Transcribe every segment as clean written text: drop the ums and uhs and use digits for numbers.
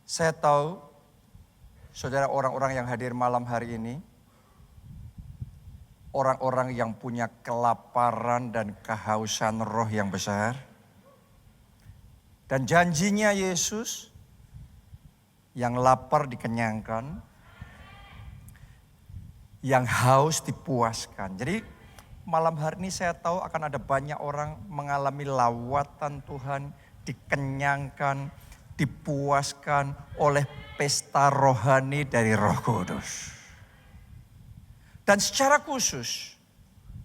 Saya tahu, saudara, orang-orang yang hadir malam hari ini, orang-orang yang punya kelaparan dan kehausan roh yang besar. Dan janjinya Yesus, yang lapar dikenyangkan, yang haus dipuaskan. Jadi malam hari ini saya tahu akan ada banyak orang mengalami lawatan Tuhan, dikenyangkan, dipuaskan oleh pesta rohani dari Roh Kudus. Dan secara khusus,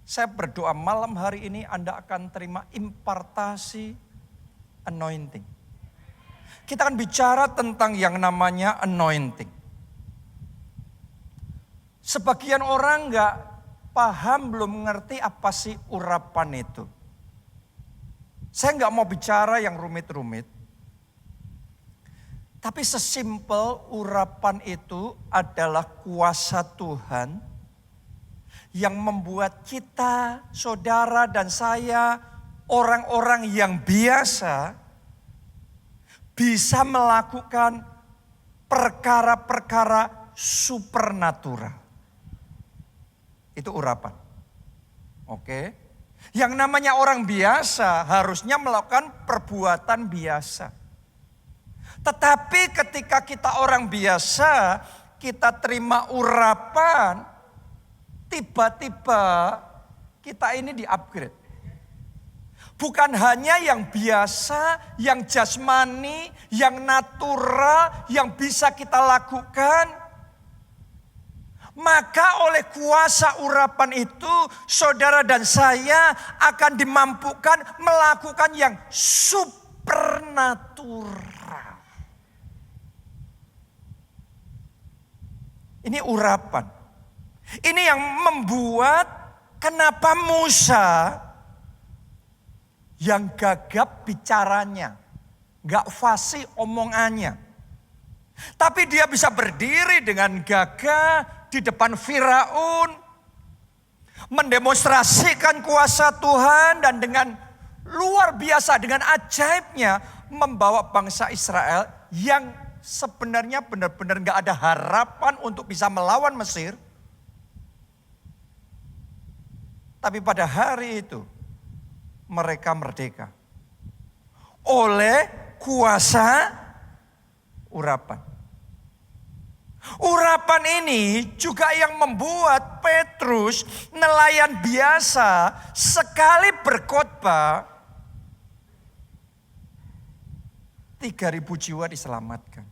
saya berdoa malam hari ini Anda akan terima impartasi anointing. Kita akan bicara tentang yang namanya anointing. Sebagian orang nggak paham, belum mengerti apa sih urapan itu. Saya nggak mau bicara yang rumit-rumit. Tapi sesimpel urapan itu adalah kuasa Tuhan yang membuat kita, saudara dan saya, orang-orang yang biasa bisa melakukan perkara-perkara supernatural. Itu urapan. Oke. Yang namanya orang biasa harusnya melakukan perbuatan biasa. Tetapi ketika kita orang biasa, kita terima urapan, tiba-tiba kita ini di-upgrade. Bukan hanya yang biasa, yang jasmani, yang natural, yang bisa kita lakukan. Maka oleh kuasa urapan itu, saudara dan saya akan dimampukan melakukan yang supernatural. Ini urapan. Ini yang membuat kenapa Musa yang gagap bicaranya, gak fasih omongannya. Tapi dia bisa berdiri dengan gagah di depan Firaun, mendemonstrasikan kuasa Tuhan dan dengan luar biasa, dengan ajaibnya membawa bangsa Israel yang sebenarnya benar-benar gak ada harapan untuk bisa melawan Mesir. Tapi pada hari itu mereka merdeka oleh kuasa urapan. Urapan ini juga yang membuat Petrus, nelayan biasa, sekali berkhotbah 3.000 jiwa diselamatkan.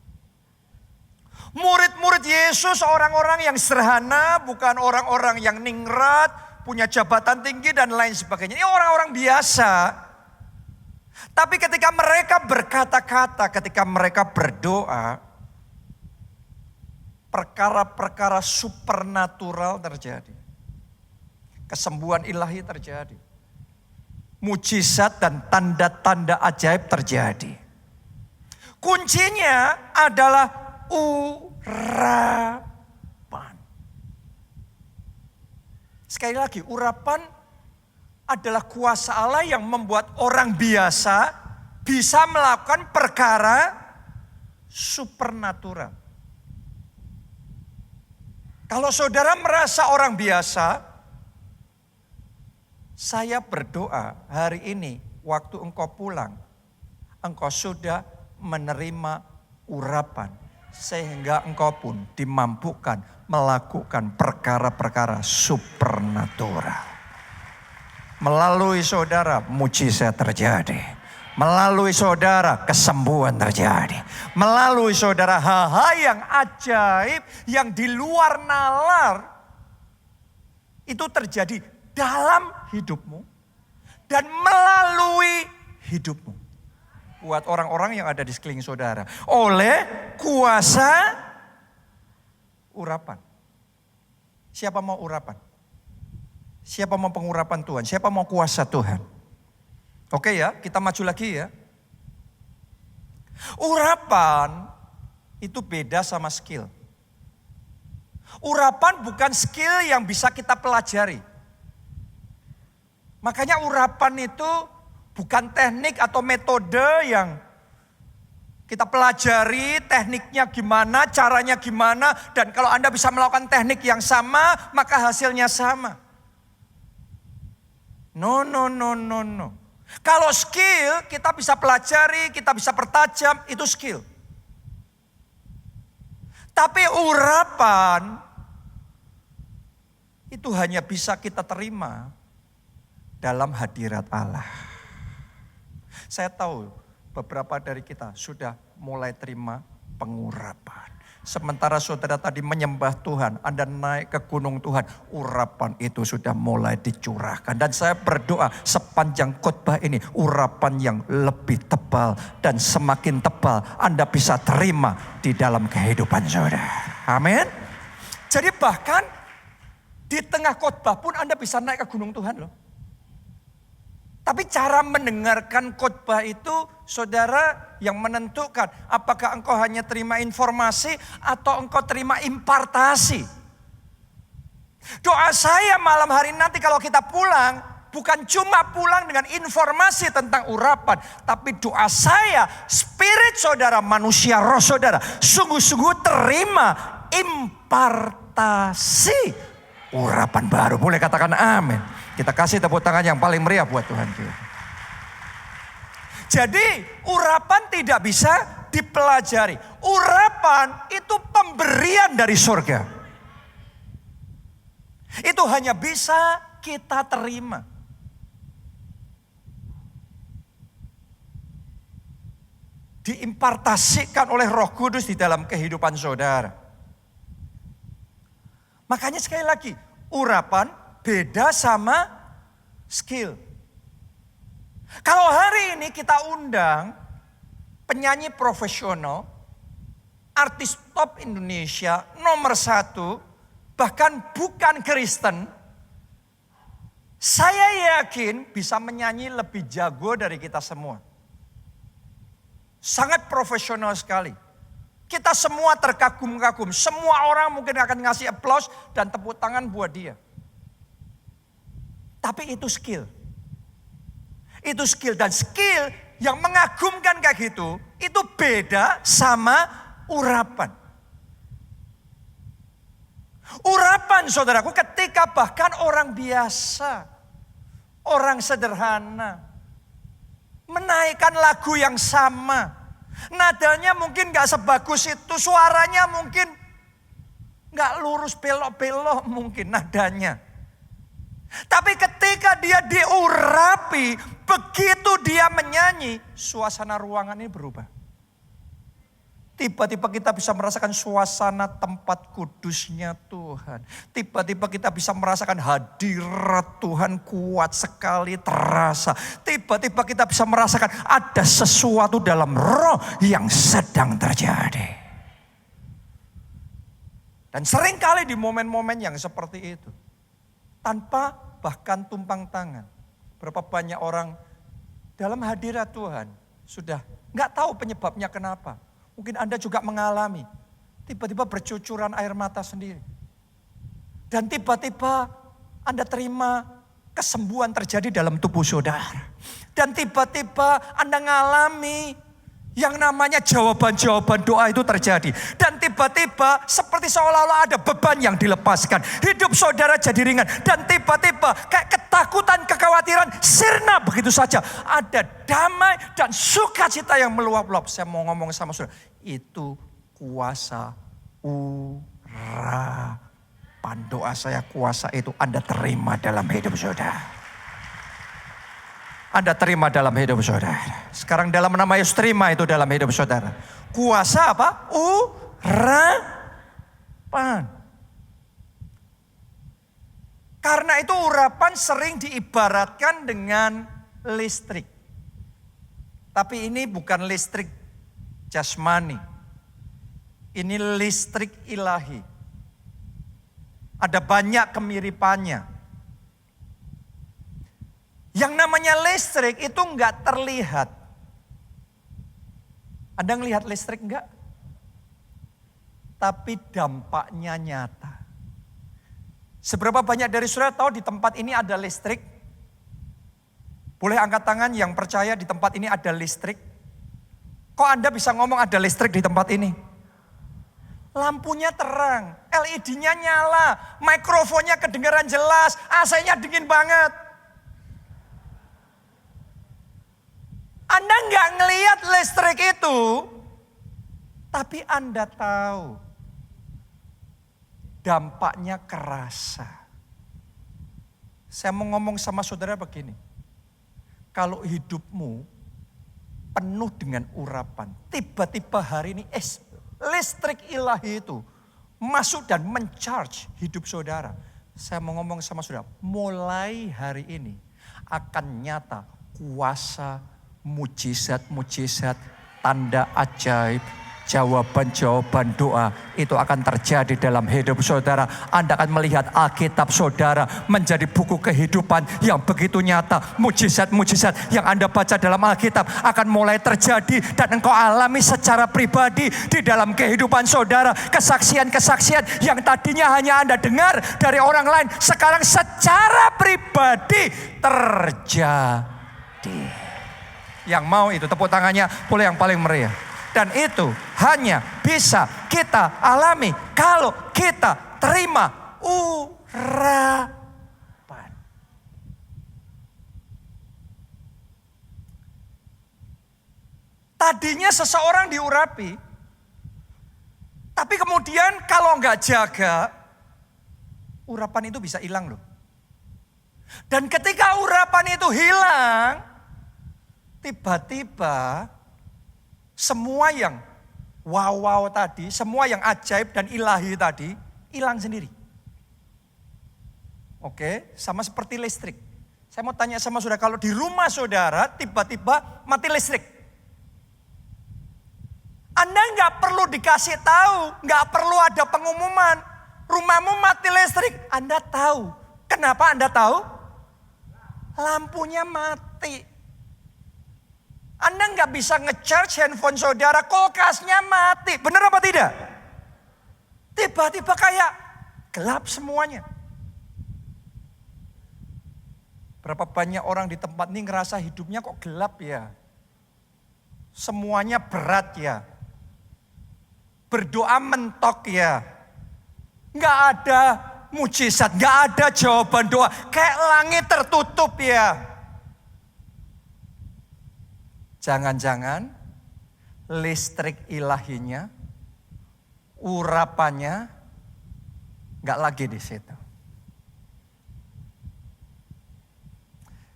Murid-murid Yesus orang-orang yang sederhana, bukan orang-orang yang ningrat, punya jabatan tinggi dan lain sebagainya. Ini orang-orang biasa. Tapi ketika mereka berkata-kata, ketika mereka berdoa, perkara-perkara supernatural terjadi. Kesembuhan ilahi terjadi. Mujizat dan tanda-tanda ajaib terjadi. Kuncinya adalah urapan. Sekali lagi, urapan adalah kuasa Allah yang membuat orang biasa bisa melakukan perkara supernatural. Kalau saudara merasa orang biasa, saya berdoa hari ini waktu engkau pulang, engkau sudah menerima urapan. Sehingga engkau pun dimampukan melakukan perkara-perkara supernatural. Melalui saudara mujizat terjadi. Melalui saudara kesembuhan terjadi. Melalui saudara hal-hal yang ajaib yang di luar nalar itu terjadi dalam hidupmu dan melalui hidupmu. Buat orang-orang yang ada di sekeliling saudara. Oleh kuasa urapan. Siapa mau urapan? Siapa mau pengurapan Tuhan? Siapa mau kuasa Tuhan? Oke ya, kita maju lagi ya. Urapan itu beda sama skill. Urapan bukan skill yang bisa kita pelajari. Makanya urapan itu bukan teknik atau metode yang Kita pelajari tekniknya gimana, caranya gimana. Dan kalau Anda bisa melakukan teknik yang sama, maka hasilnya sama. No. Kalau skill, kita bisa pelajari, kita bisa pertajam, itu skill. Tapi urapan, itu hanya bisa kita terima dalam hadirat Allah. Saya tahu beberapa dari kita sudah mulai terima pengurapan. Sementara saudara tadi menyembah Tuhan, Anda naik ke gunung Tuhan, urapan itu sudah mulai dicurahkan. Dan saya berdoa sepanjang khotbah ini, urapan yang lebih tebal dan semakin tebal Anda bisa terima di dalam kehidupan saudara. Amin. Jadi bahkan di tengah khotbah pun Anda bisa naik ke gunung Tuhan loh. Tapi cara mendengarkan khotbah itu saudara yang menentukan apakah engkau hanya terima informasi atau engkau terima impartasi. Doa saya malam hari nanti kalau kita pulang, bukan cuma pulang dengan informasi tentang urapan, tapi doa saya, spirit saudara, manusia roh saudara, sungguh-sungguh terima impartasi urapan baru. Boleh katakan amin. Kita kasih tepuk tangan yang paling meriah buat Tuhan kita. Jadi urapan tidak bisa dipelajari. Urapan itu pemberian dari surga. Itu hanya bisa kita terima. Diimpartasikan oleh Roh Kudus di dalam kehidupan saudara. Makanya sekali lagi, urapan beda sama skill. Kalau hari ini kita undang penyanyi profesional, artis top Indonesia nomor 1, bahkan bukan Kristen, saya yakin bisa menyanyi lebih jago dari kita semua. Sangat profesional sekali. Kita semua terkagum-kagum, semua orang mungkin akan ngasih aplaus dan tepuk tangan buat dia. Tapi itu skill. Itu skill, dan skill yang mengagumkan kayak gitu, itu beda sama urapan. Urapan saudaraku ketika bahkan orang biasa, orang sederhana, menaikkan lagu yang sama. Nadanya mungkin gak sebagus itu, suaranya mungkin gak lurus, belok-belok mungkin nadanya. Tapi ketika dia diurapi, begitu dia menyanyi, suasana ruangan ini berubah. Tiba-tiba kita bisa merasakan suasana tempat kudusnya Tuhan. Tiba-tiba kita bisa merasakan hadirat Tuhan kuat sekali terasa. Tiba-tiba kita bisa merasakan ada sesuatu dalam roh yang sedang terjadi. Dan seringkali di momen-momen yang seperti itu, tanpa bahkan tumpang tangan. Berapa banyak orang dalam hadirat Tuhan sudah gak tahu penyebabnya kenapa. Mungkin Anda juga mengalami tiba-tiba bercucuran air mata sendiri. Dan tiba-tiba Anda terima kesembuhan terjadi dalam tubuh saudara. Dan tiba-tiba Anda mengalami yang namanya jawaban-jawaban doa itu terjadi. Dan tiba-tiba seperti seolah-olah ada beban yang dilepaskan. Hidup saudara jadi ringan. Dan tiba-tiba kayak ketakutan, kekhawatiran sirna begitu saja. Ada damai dan sukacita yang meluap-luap. Saya mau ngomong sama saudara. Itu kuasa urapan. Doa saya kuasa itu Anda terima dalam hidup saudara. Anda terima dalam hidup saudara. Sekarang dalam nama Yesus terima itu dalam hidup saudara. Kuasa apa? Urapan. Karena itu urapan sering diibaratkan dengan listrik. Tapi ini bukan listrik jasmani. Ini listrik ilahi. Ada banyak kemiripannya. Yang namanya listrik itu enggak terlihat. Anda ngelihat listrik enggak? Tapi dampaknya nyata. Seberapa banyak dari saudara tahu di tempat ini ada listrik? Boleh angkat tangan yang percaya di tempat ini ada listrik? Kok Anda bisa ngomong ada listrik di tempat ini? Lampunya terang, LED-nya nyala, mikrofonnya kedengaran jelas, AC-nya dingin banget. Anda nggak ngelihat listrik itu, tapi Anda tahu dampaknya kerasa. Saya mau ngomong sama saudara begini, kalau hidupmu penuh dengan urapan, tiba-tiba hari ini listrik ilahi itu masuk dan mencharge hidup saudara. Saya mau ngomong sama saudara, mulai hari ini akan nyata kuasa, mujizat-mujizat, tanda ajaib, jawaban-jawaban doa itu akan terjadi dalam hidup saudara. Anda akan melihat Alkitab saudara menjadi buku kehidupan yang begitu nyata. Mujizat-mujizat yang Anda baca dalam Alkitab akan mulai terjadi dan engkau alami secara pribadi di dalam kehidupan saudara. Kesaksian-kesaksian yang tadinya hanya Anda dengar dari orang lain, sekarang secara pribadi terjadi. Yang mau itu tepuk tangannya boleh yang paling meriah. Dan itu hanya bisa kita alami kalau kita terima urapan. Tadinya seseorang diurapi, tapi kemudian kalau nggak jaga, urapan itu bisa hilang loh. Dan ketika urapan itu hilang, tiba-tiba semua yang wow tadi, semua yang ajaib dan ilahi tadi hilang sendiri. Oke, sama seperti listrik. Saya mau tanya sama saudara, kalau di rumah saudara tiba-tiba mati listrik. Anda nggak perlu dikasih tahu, nggak perlu ada pengumuman. Rumahmu mati listrik, Anda tahu. Kenapa Anda tahu? Lampunya mati. Anda nggak bisa nge-charge handphone saudara, kulkasnya mati. Benar apa tidak? Tiba-tiba kayak gelap semuanya. Berapa banyak orang di tempat ini ngerasa hidupnya kok gelap ya? Semuanya berat ya? Berdoa mentok ya? Nggak ada mujizat, nggak ada jawaban doa. Kayak langit tertutup ya? Jangan-jangan listrik ilahinya, urapannya nggak lagi di situ.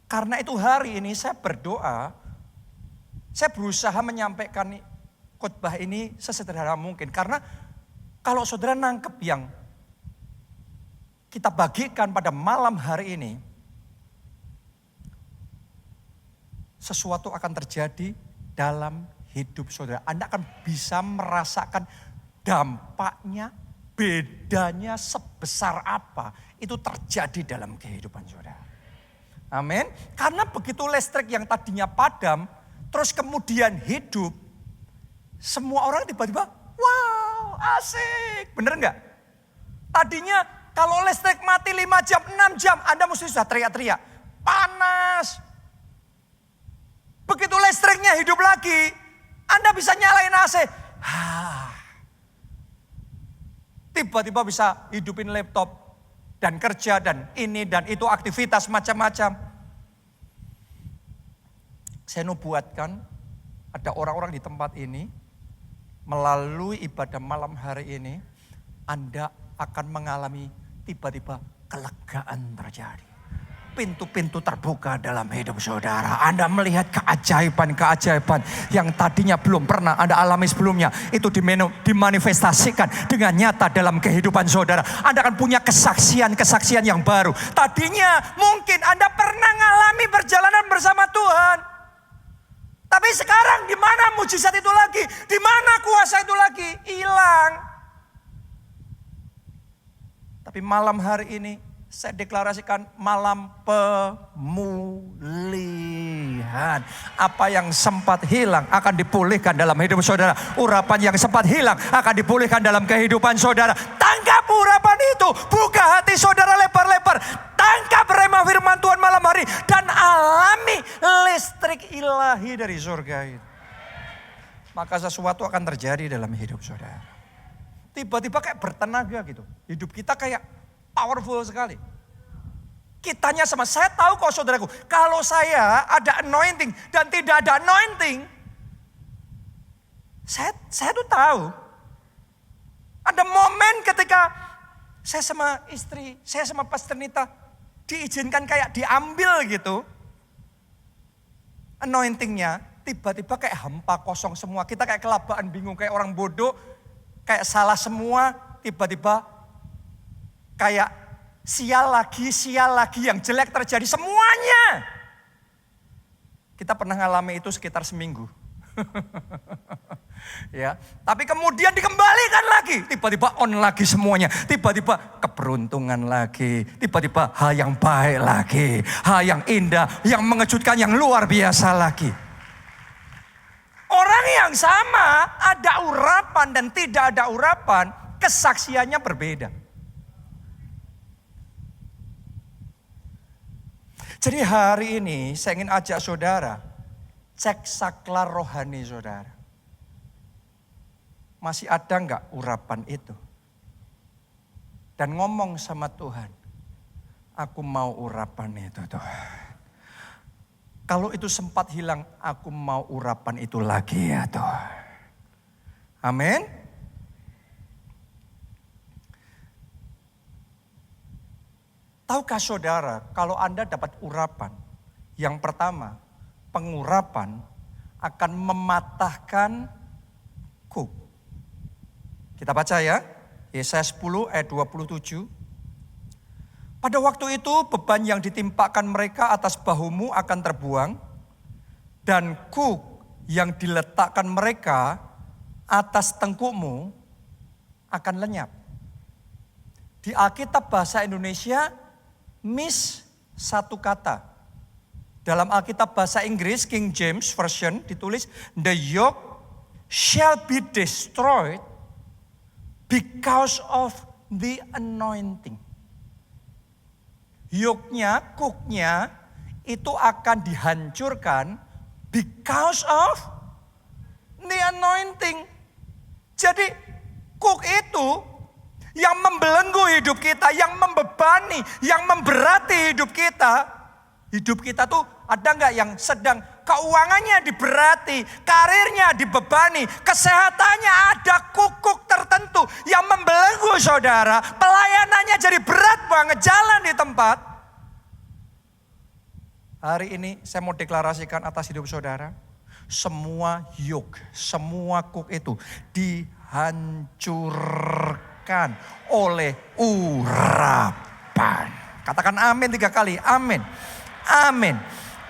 Karena itu hari ini saya berdoa, saya berusaha menyampaikan khotbah ini sesederhana mungkin. Karena kalau saudara nangkep yang kita bagikan pada malam hari ini, sesuatu akan terjadi dalam hidup saudara. Anda akan bisa merasakan dampaknya, bedanya sebesar apa itu terjadi dalam kehidupan saudara. Amin. Karena begitu listrik yang tadinya padam, terus kemudian hidup, semua orang tiba-tiba, wow asik. Bener nggak? Tadinya kalau listrik mati 5 jam, 6 jam, Anda mesti sudah teriak-teriak. Panas. Begitu listriknya hidup lagi, Anda bisa nyalain AC. Tiba-tiba bisa hidupin laptop dan kerja dan ini dan itu aktivitas macam-macam. Saya nubuatkan ada orang-orang di tempat ini melalui ibadah malam hari ini, Anda akan mengalami tiba-tiba kelegaan terjadi. Pintu-pintu terbuka dalam hidup saudara. Anda melihat keajaiban-keajaiban yang tadinya belum pernah Anda alami sebelumnya. Itu dimanifestasikan dengan nyata dalam kehidupan saudara. Anda akan punya kesaksian-kesaksian yang baru. Tadinya mungkin Anda pernah mengalami perjalanan bersama Tuhan. Tapi sekarang di mana mujizat itu lagi? Di mana kuasa itu lagi? Hilang. Tapi malam hari ini saya deklarasikan malam pemulihan. Apa yang sempat hilang akan dipulihkan dalam hidup saudara. Urapan yang sempat hilang akan dipulihkan dalam kehidupan saudara. Tangkap urapan itu. Buka hati saudara lebar-lebar. Tangkap rema firman Tuhan malam hari. Dan alami listrik ilahi dari surga itu. maka sesuatu akan terjadi dalam hidup saudara. Tiba-tiba kayak bertenaga gitu. Hidup kita kayak powerful sekali. Kitanya sama, saya tahu kok saudaraku, kalau saya ada anointing dan tidak ada anointing, saya tuh tahu. Ada momen ketika saya sama istri, saya sama Pastor Nita diizinkan kayak diambil gitu. Anointingnya tiba-tiba kayak hampa kosong semua. Kita kayak kelabaan bingung, kayak orang bodoh, kayak salah semua. Tiba-tiba kayak sial lagi yang jelek terjadi semuanya. Kita pernah ngalami itu sekitar seminggu. Ya, tapi kemudian dikembalikan lagi, tiba-tiba on lagi semuanya, tiba-tiba keberuntungan lagi, tiba-tiba hal yang baik lagi, hal yang indah, yang mengejutkan, yang luar biasa lagi. Orang yang sama, ada urapan dan tidak ada urapan, kesaksiannya berbeda. Jadi hari ini saya ingin ajak saudara, cek saklar rohani saudara. Masih ada enggak urapan itu? Dan ngomong sama Tuhan, aku mau urapan itu Tuhan. Kalau itu sempat hilang, aku mau urapan itu lagi ya Tuhan. Amin. Tahukah saudara, kalau Anda dapat urapan, yang pertama, pengurapan akan mematahkan kuk. Kita baca ya, Yesaya 10 ayat 27. Pada waktu itu beban yang ditimpakan mereka atas bahumu akan terbuang, dan kuk yang diletakkan mereka atas tengkukmu akan lenyap. Di Alkitab bahasa Indonesia, miss satu kata. Dalam Alkitab bahasa Inggris, King James Version ditulis, the yoke shall be destroyed because of the anointing. Yoke-nya, kuknya itu akan dihancurkan because of the anointing. Jadi kuk itu yang membelenggu hidup kita, yang membebani, yang memberati hidup kita tuh ada nggak yang sedang keuangannya diberati, karirnya dibebani, kesehatannya ada kuk tertentu yang membelenggu saudara, pelayanannya jadi berat banget jalan di tempat. Hari ini saya mau deklarasikan atas hidup saudara, semua yoke, semua kuk itu dihancurkan oleh urapan. Katakan amin 3 kali, amin, amin.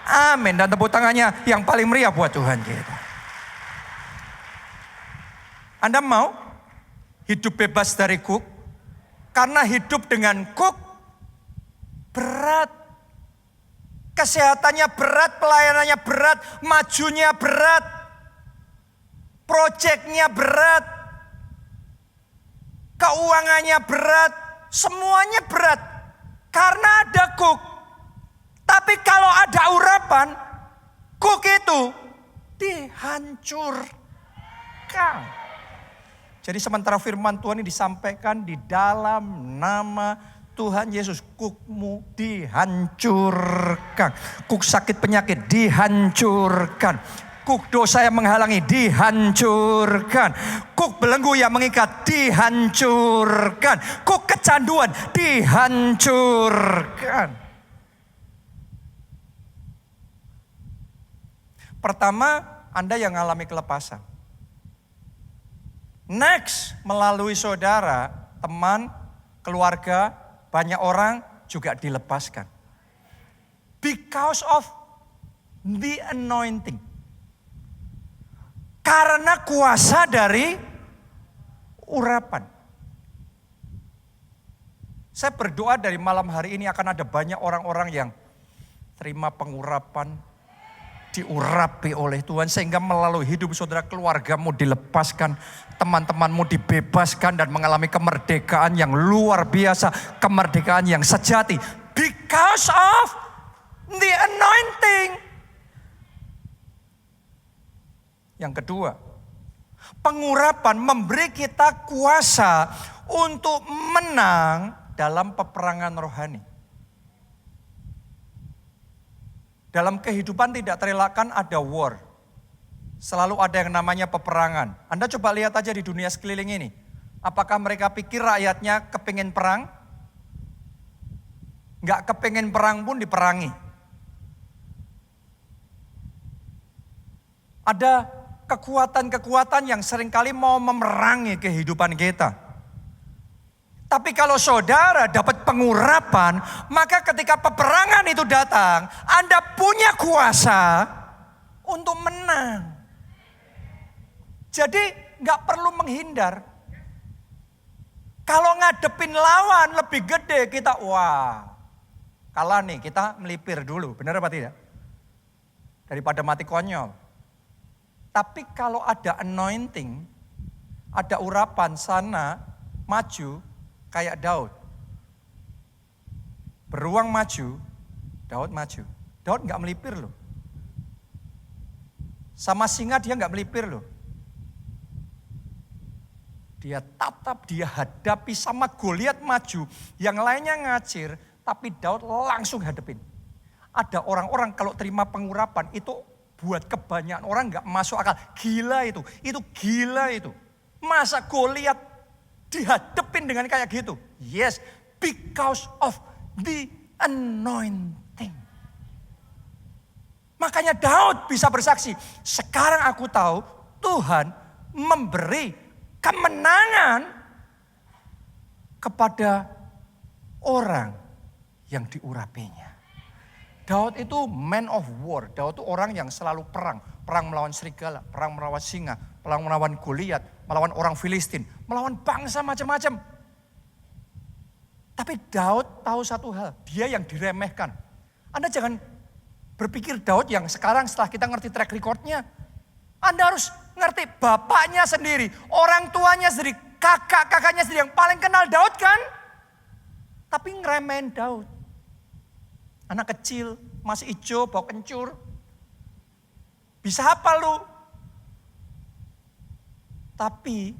Amin. Dan tepuk tangannya yang paling meriah buat Tuhan kita. Anda mau hidup bebas dari kuk? Karena hidup dengan kuk berat. Kesehatannya berat, pelayanannya berat, majunya berat. Proyeknya berat. Keuangannya berat. Semuanya berat. Karena ada kuk. Tapi kalau ada urapan, kuk itu dihancurkan. Jadi sementara firman Tuhan ini disampaikan di dalam nama Tuhan Yesus, kukmu dihancurkan. Kuk sakit penyakit dihancurkan. Kuk dosa yang menghalangi dihancurkan. Kuk belenggu yang mengikat dihancurkan. Kuk kecanduan dihancurkan. Pertama, Anda yang mengalami kelepasan. Next, melalui saudara, teman, keluarga, banyak orang juga dilepaskan. Because of the anointing. Karena kuasa dari urapan. Saya berdoa dari malam hari ini akan ada banyak orang-orang yang terima pengurapan, diurapi oleh Tuhan sehingga melalui hidup saudara, keluargamu dilepaskan, teman-temanmu dibebaskan dan mengalami kemerdekaan yang luar biasa, kemerdekaan yang sejati because of the anointing. Yang kedua, Pengurapan memberi kita kuasa untuk menang dalam peperangan rohani. Dalam kehidupan tidak terelakkan ada war. Selalu ada yang namanya peperangan. Anda coba lihat aja di dunia sekeliling ini. Apakah mereka pikir rakyatnya kepingin perang? Nggak kepingin perang pun diperangi. Ada kekuatan-kekuatan yang seringkali mau memerangi kehidupan kita. Tapi kalau saudara dapat pengurapan, maka ketika peperangan itu datang, Anda punya kuasa untuk menang. Jadi nggak perlu menghindar. Kalau ngadepin lawan lebih gede, kita wah kalah nih, kita melipir dulu. Benar apa tidak? Daripada mati konyol. Tapi kalau ada anointing, ada urapan sana, maju kayak Daud. Beruang maju, Daud maju. Daud gak melipir loh. Sama singa dia gak melipir loh. Dia tatap, dia hadapi sama Goliat maju. Yang lainnya ngacir, tapi Daud langsung hadepin. Ada orang-orang kalau terima pengurapan itu buat kebanyakan orang gak masuk akal. Gila itu gila itu. Masa Goliat dihadepin dengan kayak gitu? Yes, because of the anointing. Makanya Daud bisa bersaksi, sekarang aku tahu Tuhan memberi kemenangan kepada orang yang diurapinya. Daud itu man of war. Daud itu orang yang selalu perang. Perang melawan serigala, perang melawan singa, perang melawan Goliat, melawan orang Filistin, melawan bangsa macam-macam. Tapi Daud tahu satu hal, dia yang diremehkan. Anda jangan berpikir Daud yang sekarang setelah kita ngerti track recordnya. Anda harus ngerti bapaknya sendiri, orang tuanya sendiri, kakak-kakaknya sendiri yang paling kenal Daud kan. Tapi ngeremehin Daud. Anak kecil, masih hijau, bau kencur. Bisa apa lu? Tapi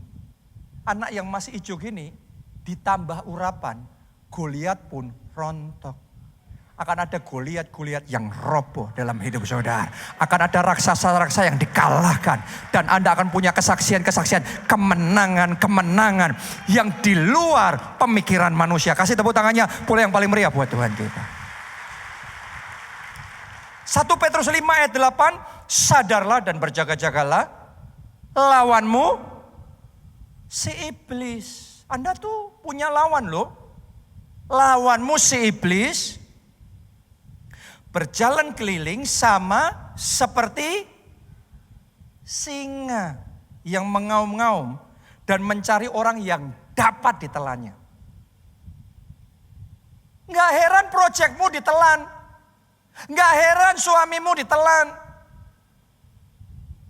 anak yang masih hijau gini, ditambah urapan, Goliat pun rontok. Akan ada Goliat-Goliat yang roboh dalam hidup saudara. Akan ada raksasa-raksasa yang dikalahkan. Dan Anda akan punya kesaksian-kesaksian, kemenangan-kemenangan yang di luar pemikiran manusia. Kasih tepuk tangannya, boleh yang paling meriah buat Tuhan kita. 1 Petrus 5 ayat 8, sadarlah dan berjaga-jagalah, lawanmu si iblis. Anda tuh punya lawan loh. Lawanmu si iblis berjalan keliling sama seperti singa yang mengaum-ngaum dan mencari orang yang dapat ditelannya. Nggak heran proyekmu ditelan. Nggak heran suamimu ditelan.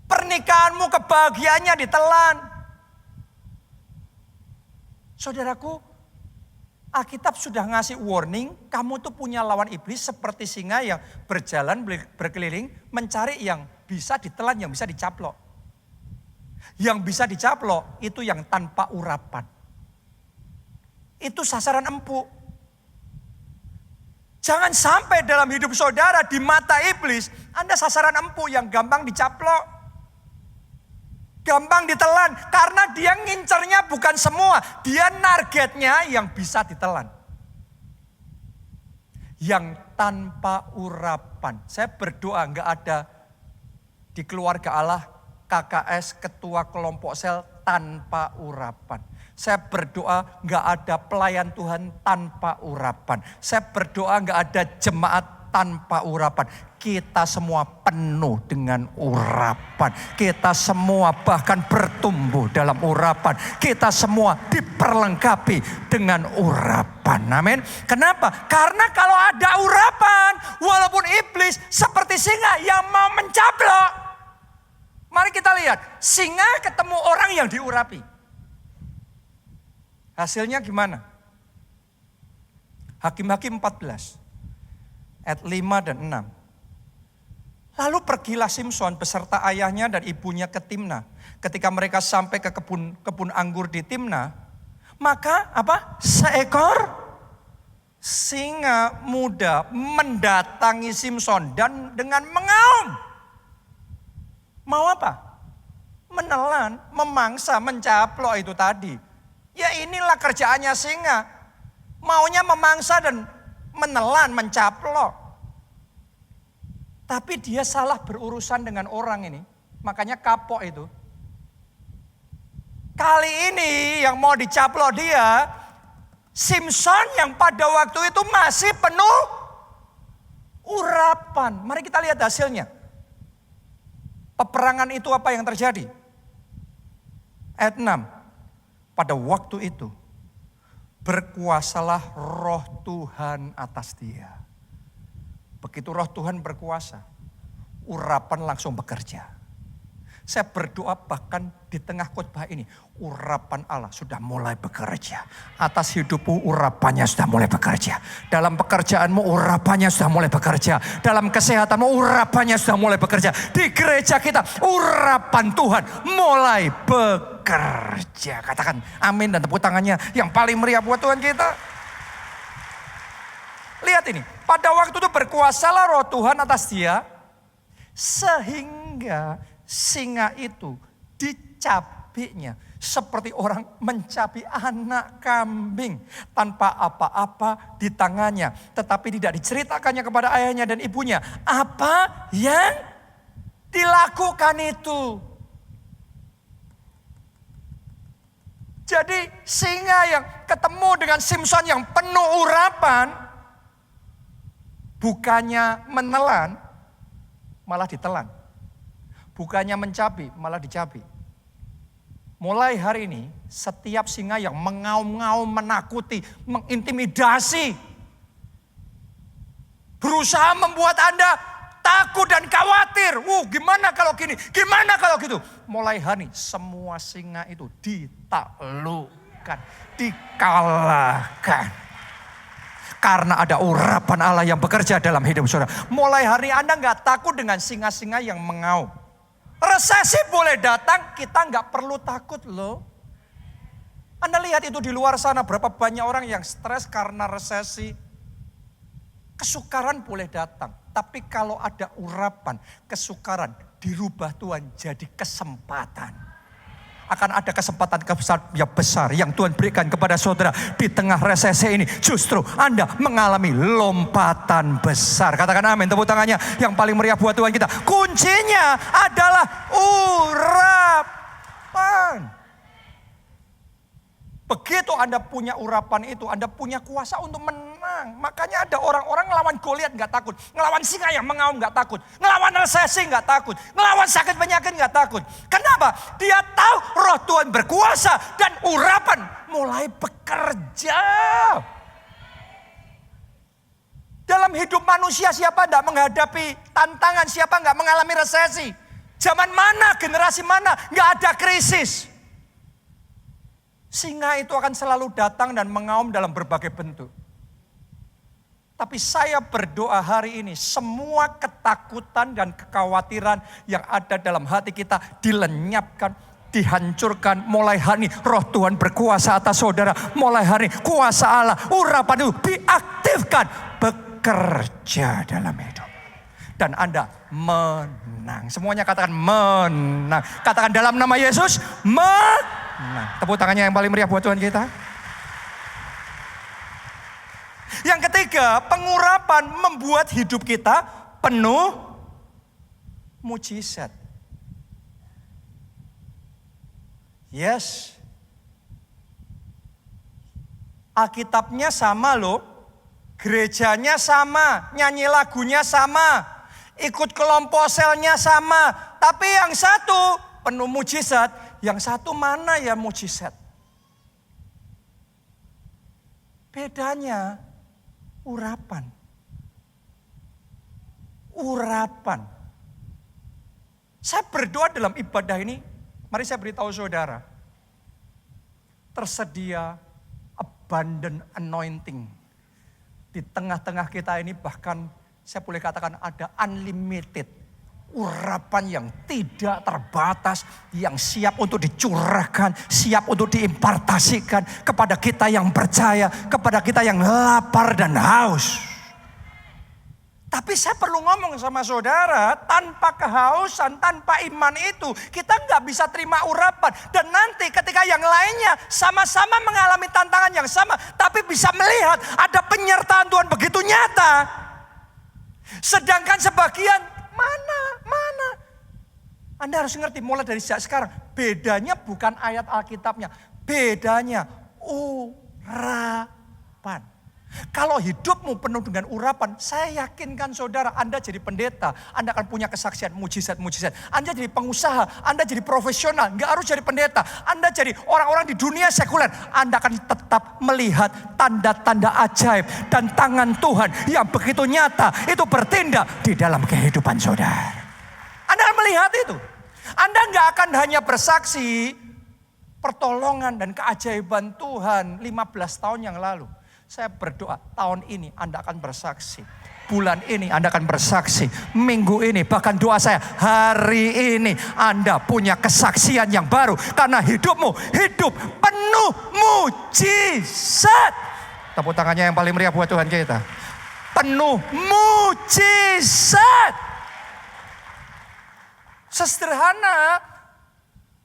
Pernikahanmu kebahagiaannya ditelan. Saudaraku, Alkitab sudah ngasih warning, kamu tuh punya lawan iblis seperti singa yang berjalan berkeliling mencari yang bisa ditelan, yang bisa dicaplok. Yang bisa dicaplok itu yang tanpa urapan. Itu sasaran empuk. Jangan sampai dalam hidup saudara di mata iblis, Anda sasaran empuk yang gampang dicaplok. Gampang ditelan, karena dia ngincernya bukan semua. Dia targetnya yang bisa ditelan. Yang tanpa urapan. Saya berdoa gak ada di keluarga Allah, KKS, ketua kelompok sel tanpa urapan. Saya berdoa gak ada pelayan Tuhan tanpa urapan. Saya berdoa gak ada jemaat tanpa urapan. Kita semua penuh dengan urapan. Kita semua bahkan bertumbuh dalam urapan. Kita semua diperlengkapi dengan urapan. Amin. Kenapa? Karena kalau ada urapan, walaupun iblis seperti singa yang mau mencaplok. Mari kita lihat, singa ketemu orang yang diurapi. Hasilnya gimana? Hakim-Hakim 14, ayat 5 dan 6. Lalu pergilah Simson beserta ayahnya dan ibunya ke Timna, ketika mereka sampai ke kebun anggur di Timna, maka apa? Seekor singa muda mendatangi Simson dan dengan mengaum. Mau apa? Menelan, memangsa, mencaplok itu tadi. Ya inilah kerjaannya singa. Maunya memangsa dan menelan, mencaplok. Tapi dia salah berurusan dengan orang ini. Makanya kapok itu. Kali ini yang mau dicaplok dia, Simson yang pada waktu itu masih penuh urapan. Mari kita lihat hasilnya. Peperangan itu apa yang terjadi? Ayat 6. Pada waktu itu berkuasalah roh Tuhan atas dia. Begitu roh Tuhan berkuasa, urapan langsung bekerja. Saya berdoa bahkan di tengah khotbah ini, urapan Allah sudah mulai bekerja. Atas hidupmu urapannya sudah mulai bekerja. Dalam pekerjaanmu urapannya sudah mulai bekerja. Dalam kesehatanmu urapannya sudah mulai bekerja. Di gereja kita urapan Tuhan mulai bekerja. Katakan amin dan tepuk tangannya yang paling meriah buat Tuhan kita. Lihat ini, pada waktu itu berkuasalah roh Tuhan atas dia. Sehingga singa itu dicabiknya seperti orang mencabi anak kambing tanpa apa-apa di tangannya. Tetapi tidak diceritakannya kepada ayahnya dan ibunya apa yang dilakukan itu. Jadi singa yang ketemu dengan Simson yang penuh urapan, bukannya menelan, malah ditelan. Bukannya mencabi, malah dicabi. Mulai hari ini, setiap singa yang mengaum-ngaum, menakuti, mengintimidasi, berusaha membuat Anda takut dan khawatir. Gimana kalau gini, gimana kalau gitu. Mulai hari ini, semua singa itu ditaklukkan, dikalahkan. Karena ada urapan Allah yang bekerja dalam hidup saudara. Mulai hari Anda gak takut dengan singa-singa yang mengaum. Resesi boleh datang, kita nggak perlu takut loh. Anda lihat itu di luar sana, berapa banyak orang yang stres karena resesi. Kesukaran boleh datang, tapi kalau ada urapan, kesukaran dirubah Tuhan jadi kesempatan. Akan ada kesempatan yang besar yang Tuhan berikan kepada saudara di tengah resesi ini. Justru Anda mengalami lompatan besar. Katakan amin, tepuk tangannya yang paling meriah buat Tuhan kita. Kuncinya adalah urapan. Begitu Anda punya urapan itu, Anda punya kuasa untuk menang. Makanya ada orang-orang ngelawan Goliat gak takut. Ngelawan singa yang mengaum gak takut. Ngelawan resesi gak takut. Ngelawan sakit penyakit gak takut. Kenapa? Dia tahu roh Tuhan berkuasa dan urapan mulai bekerja. Dalam hidup manusia siapa gak menghadapi tantangan, siapa gak mengalami resesi. Zaman mana, generasi mana gak ada krisis. Singa itu akan selalu datang dan mengaum dalam berbagai bentuk. Tapi saya berdoa hari ini semua ketakutan dan kekhawatiran yang ada dalam hati kita dilenyapkan, dihancurkan. Mulai hari ini roh Tuhan berkuasa atas saudara. Mulai hari ini kuasa Allah, urapan itu diaktifkan, bekerja dalam hidup. Dan Anda menang. Semuanya katakan menang. Katakan dalam nama Yesus, menang. Tepuk tangannya yang paling meriah buat Tuhan kita. Yang ketiga, pengurapan membuat hidup kita penuh mujizat. Yes. Alkitabnya sama loh. Gerejanya sama, nyanyi lagunya sama, ikut kelompok selnya sama. Tapi yang satu penuh mujizat, yang satu mana ya mujizat? Bedanya urapan. Urapan. Saya berdoa dalam ibadah ini, mari saya beritahu saudara. Tersedia abundant anointing. Di tengah-tengah kita ini bahkan saya boleh katakan ada unlimited urapan yang tidak terbatas, yang siap untuk dicurahkan, siap untuk diimpartasikan kepada kita yang percaya, kepada kita yang lapar dan haus. Tapi saya perlu ngomong sama saudara, tanpa kehausan, tanpa iman itu, kita nggak bisa terima urapan. Dan nanti ketika yang lainnya sama-sama mengalami tantangan yang sama, tapi bisa melihat ada penyertaan Tuhan begitu nyata. Sedangkan sebagian, mana? Anda harus ngerti mulai dari sejak sekarang, bedanya bukan ayat Alkitabnya, bedanya urapan. Kalau hidupmu penuh dengan urapan, saya yakinkan saudara, Anda jadi pendeta, Anda akan punya kesaksian mujizat-mujizat. Anda jadi pengusaha, Anda jadi profesional, nggak harus jadi pendeta. Anda jadi orang-orang di dunia sekuler, Anda akan tetap melihat tanda-tanda ajaib dan tangan Tuhan yang begitu nyata itu bertindak di dalam kehidupan saudara. Anda akan melihat itu. Anda nggak akan hanya bersaksi pertolongan dan keajaiban Tuhan 15 tahun yang lalu. Saya berdoa tahun ini Anda akan bersaksi. Bulan ini Anda akan bersaksi. Minggu ini bahkan doa saya hari ini Anda punya kesaksian yang baru. Karena hidupmu hidup penuh mujizat. Tepuk tangannya yang paling meriah buat Tuhan kita. Penuh mujizat. Sesederhana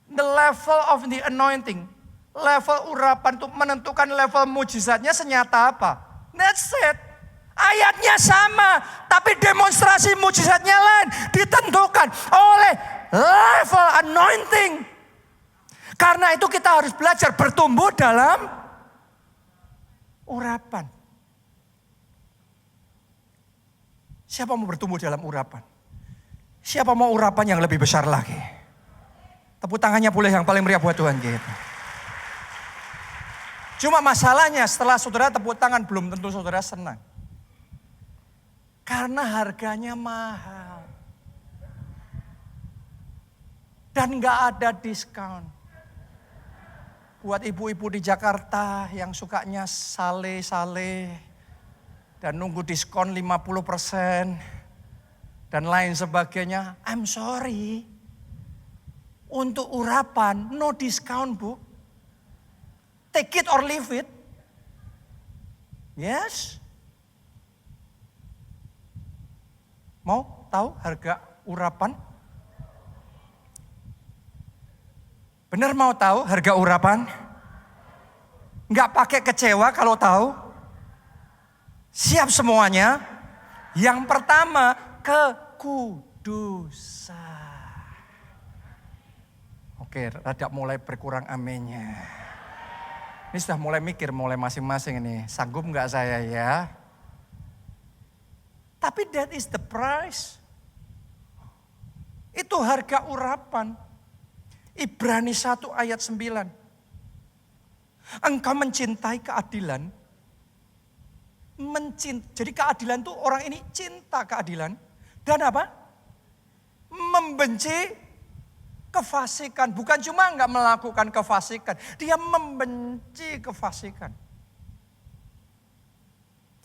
the level of the anointing. Level urapan untuk menentukan level mujizatnya senyata apa. That's it. Ayatnya sama, tapi demonstrasi mujizatnya lain. Ditentukan oleh level anointing. Karena itu kita harus belajar bertumbuh dalam urapan. Siapa mau bertumbuh dalam urapan? Siapa mau urapan yang lebih besar lagi? Tepuk tangannya boleh yang paling meriah buat Tuhan kita. Cuma masalahnya setelah saudara tepuk tangan belum tentu saudara senang. Karena harganya mahal. Dan gak ada diskon. Buat ibu-ibu di Jakarta yang sukanya sale-sale. Dan nunggu diskon 50%. Dan lain sebagainya. I'm sorry. Untuk urapan no discount bu. Take it or leave it. Yes. Mau tahu harga urapan? Benar mau tahu harga urapan? Enggak pakai kecewa kalau tahu? Siap semuanya? Yang pertama, kekudusan. Oke, rada mulai berkurang aminnya. Ini sudah mulai mikir, mulai masing-masing ini. Sanggup enggak saya ya? Tapi that is the price. Itu harga urapan. Ibrani 1 ayat 9. Engkau mencintai keadilan. Jadi keadilan itu orang ini cinta keadilan. Dan apa? Membenci kefasikan, bukan cuma enggak melakukan kefasikan, dia membenci kefasikan.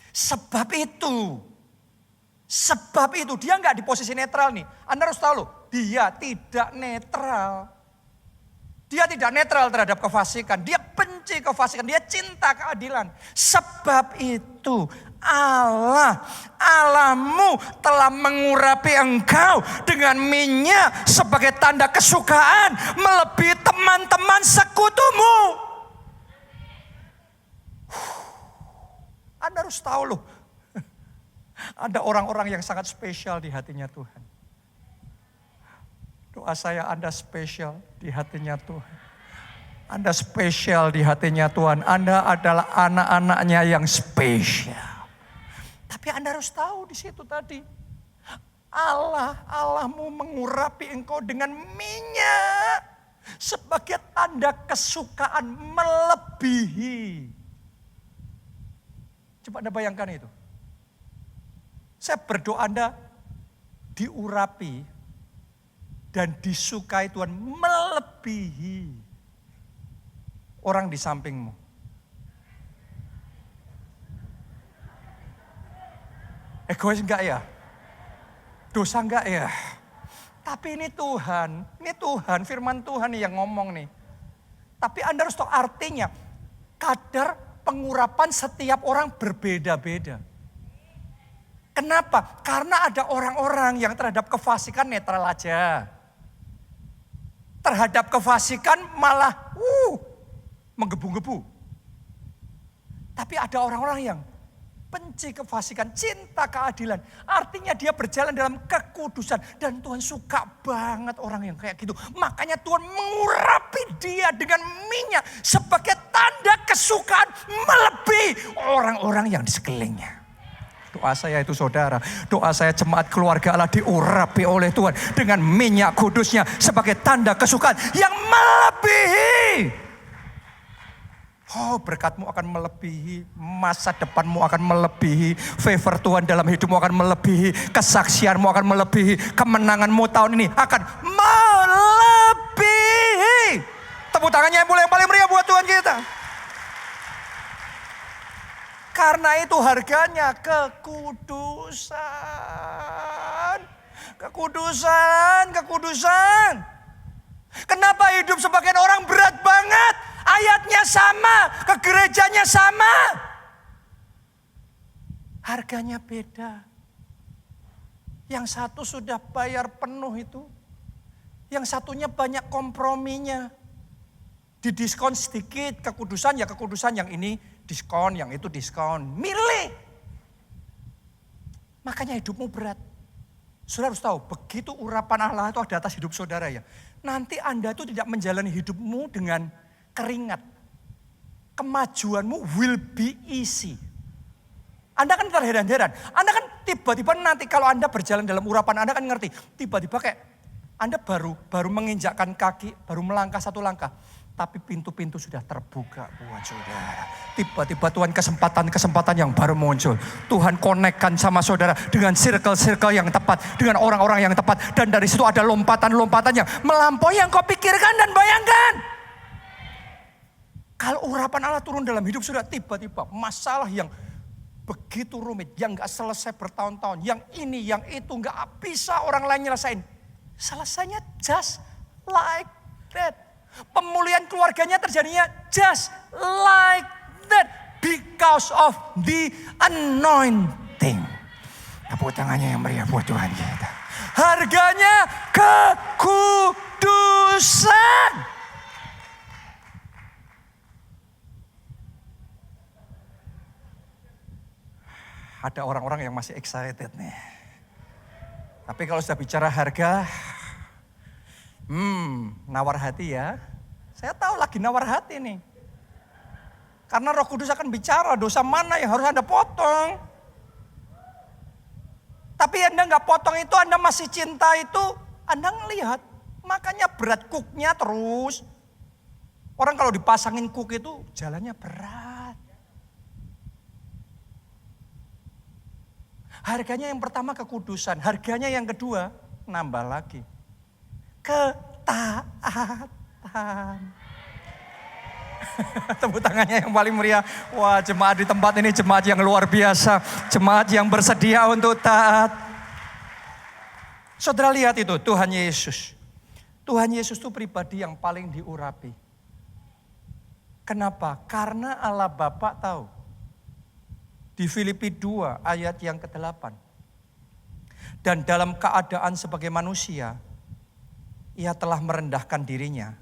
Sebab itu dia enggak di posisi netral nih. Anda harus tahu loh, dia tidak netral. Dia tidak netral terhadap kefasikan, dia benci kefasikan, dia cinta keadilan. Sebab itu Allahmu telah mengurapi engkau dengan minyak sebagai tanda kesukaan melebihi teman-teman sekutumu. Anda harus tahu loh, ada orang-orang yang sangat spesial di hatinya Tuhan. Doa saya Anda spesial di hatinya Tuhan. Anda spesial di hatinya Tuhan. Anda adalah anak-anaknya yang spesial. Tapi Anda harus tahu di situ tadi. Allahmu mengurapi engkau dengan minyak. Sebagai tanda kesukaan melebihi. Coba Anda bayangkan itu. Saya berdoa Anda diurapi dan disukai Tuhan melebihi orang di sampingmu. Egois enggak ya? Dosa enggak ya? Tapi ini Tuhan, firman Tuhan nih yang ngomong nih. Tapi Anda harus tahu artinya, kadar pengurapan setiap orang berbeda-beda. Kenapa? Karena ada orang-orang yang terhadap kefasikan netral aja. Terhadap kefasikan malah menggebu-gebu. Tapi ada orang-orang yang benci kefasikan, cinta keadilan. Artinya dia berjalan dalam kekudusan. Dan Tuhan suka banget orang yang kayak gitu. Makanya Tuhan mengurapi dia dengan minyak sebagai tanda kesukaan melebihi orang-orang yang di sekelilingnya. Doa saya itu saudara, doa saya jemaat keluarga Allah diurapi oleh Tuhan dengan minyak kudusnya sebagai tanda kesukaan yang melebihi. Oh, berkatmu akan melebihi, masa depanmu akan melebihi, favor Tuhan dalam hidupmu akan melebihi, kesaksianmu akan melebihi, kemenanganmu tahun ini akan melebihi. Tepuk tangannya yang paling meriah buat Tuhan kita. Karena itu harganya kekudusan. Kekudusan. Kenapa hidup sebagian orang berat banget? Ayatnya sama, ke gerejanya sama. Harganya beda. Yang satu sudah bayar penuh itu. Yang satunya banyak komprominya. Didiskon sedikit, kekudusan yang ini diskon, yang itu diskon. Milih. Makanya hidupmu berat. Saudara harus tahu, begitu urapan Allah itu ada atas hidup saudara ya. Nanti Anda itu tidak menjalani hidupmu dengan keringat. Kemajuanmu will be easy. Anda kan terheran-heran. Anda kan tiba-tiba nanti kalau Anda berjalan dalam urapan Anda kan ngerti. Tiba-tiba kayak Anda baru menginjakkan kaki, baru melangkah satu langkah. Tapi pintu-pintu sudah terbuka buat saudara. Tiba-tiba Tuhan kesempatan yang baru muncul. Tuhan konekkan sama saudara dengan circle-circle yang tepat. Dengan orang-orang yang tepat. Dan dari situ ada lompatan-lompatan yang melampaui yang kau pikirkan dan bayangkan. Kalau urapan Allah turun dalam hidup saudara, tiba-tiba masalah yang begitu rumit. Yang gak selesai bertahun-tahun. Yang ini, yang itu gak bisa orang lain nyelesain. Selesainya just like that. Pemulihan keluarganya terjadinya just like that. Because of the anointing. Tepuk tangannya yang meriah buat Tuhan kita. Harganya kekudusan. Ada orang-orang yang masih excited nih. Tapi kalau sudah bicara harga, nawar hati ya. Saya tahu lagi nawar hati nih. Karena Roh Kudus akan bicara dosa mana yang harus Anda potong. Tapi Anda nggak potong itu, Anda masih cinta itu, Anda ngelihat. Makanya berat cooknya terus. Orang kalau dipasangin cook itu jalannya berat. Harganya yang pertama kekudusan, harganya yang kedua nambah lagi. Ketaatan. Tepuk tangannya yang paling meriah. Wah, jemaat di tempat ini jemaat yang luar biasa. Jemaat yang bersedia untuk taat. Saudara lihat itu, Tuhan Yesus. Tuhan Yesus itu pribadi yang paling diurapi. Kenapa? Karena Allah Bapa tahu. Di Filipi 2 ayat yang ke-8. Dan dalam keadaan sebagai manusia, ia telah merendahkan dirinya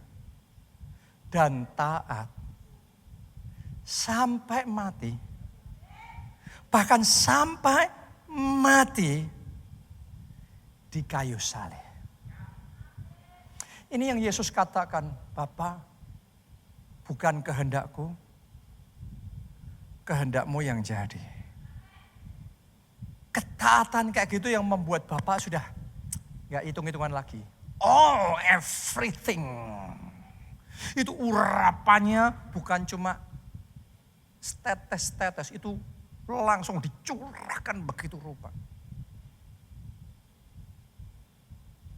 dan taat sampai mati. Bahkan sampai mati di kayu salib. Ini yang Yesus katakan, Bapa, bukan kehendakku, kehendakmu yang jadi. Ketaatan kayak gitu yang membuat Bapak sudah gak hitung-hitungan lagi. All, everything. Itu urapannya bukan cuma tetes-tetes. Itu langsung dicurahkan begitu rupa.